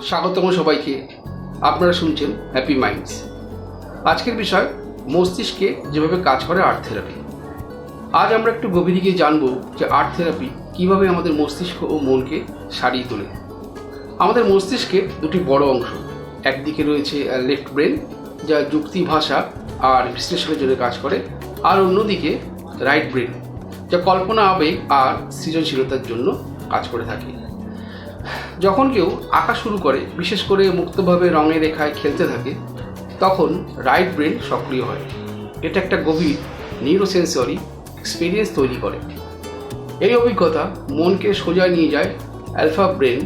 স্বাগতম সবাইকে। আপনারা শুনছেন হ্যাপি মাইন্ডস। আজকের বিষয় মস্তিষ্কে যেভাবে কাজ করে আর্ট থেরাপি। আজ আমরা একটু গভীরে গিয়ে জানবো যে আর্ট থেরাপি কীভাবে আমাদের মস্তিষ্ক ও মনকে সারিয়ে তোলে। আমাদের মস্তিষ্কের দুটি বড় অংশ, একদিকে রয়েছে লেফট ব্রেন, যা যুক্তি, ভাষা আর বিশ্লেষণের জন্য কাজ করে, আর অন্যদিকে রাইট ব্রেন, যা কল্পনা, আবেগ আর সৃজনশীলতার জন্য কাজ করে থাকে। যখন কেউ আঁকা শুরু করে, বিশেষ করে মুক্তভাবে রঙে রেখায় খেলতে থাকে, তখন রাইট ব্রেন সক্রিয় হয়। এটা একটা গভীর নিউরোসেন্সরি এক্সপিরিয়েন্স তৈরি করে। এই অভিজ্ঞতা মনকে সোজা নিয়ে যায় অ্যালফা ব্রেন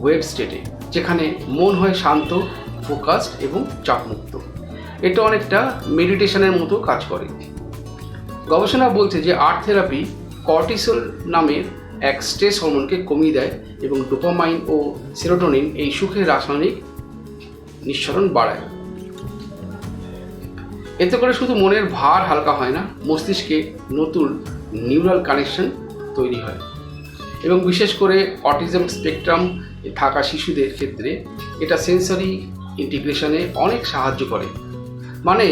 ওয়েভ স্টেটে, যেখানে মন হয় শান্ত, ফোকাসড এবং চাপমুক্ত। এটা অনেকটা মেডিটেশনের মতো কাজ করে। গবেষণা বলছে যে আর্ট থেরাপি কর্টিসল নামের এক স্ট্রেস হরমোনকে কমিয়ে দেয় এবং ডোপামাইন ও সেরোটোনিন, এই সুখের রাসায়নিক নিঃসরণ বাড়ায়। এতে করে শুধু মনের ভার হালকা হয় না, মস্তিষ্কে নতুন নিউরাল কানেকশন তৈরি হয়। এবং বিশেষ করে অটিজম স্পেকট্রাম থাকা শিশুদের ক্ষেত্রে এটা সেন্সরি ইন্টিগ্রেশনে অনেক সাহায্য করে। মানে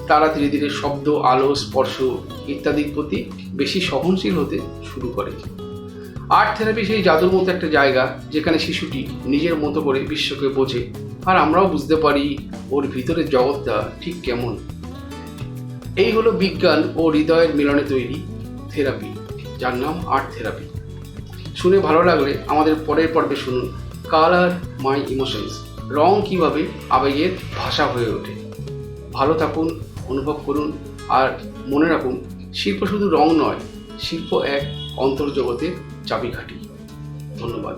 তারা ধীরে ধীরে শব্দ, আলো, স্পর্শ ইত্যাদির প্রতি বেশি সহনশীল হতে শুরু করে। আর্ট থেরাপি সেই জাদুর মতো একটা জায়গা, যেখানে শিশুটি নিজের মতো করে বিশ্বকে বোঝে, আর আমরাও বুঝতে পারি ওর ভিতরের জগৎটা ঠিক কেমন। এই হলো বিজ্ঞান ও হৃদয়ের মিলনে তৈরি থেরাপি, যার নাম আর্ট থেরাপি। শুনে ভালো লাগলে আমাদের পরের পর্বে শুনুন কালার মাই ইমোশনস, রং কীভাবে আবেগের ভাষা হয়ে ওঠে। ভালো থাকুন, অনুভব করুন, আর মনে রাখুন, শিল্প শুধু রং নয়, শিল্প এক অন্তর্জগতের চাবিকাঠি। ধন্যবাদ।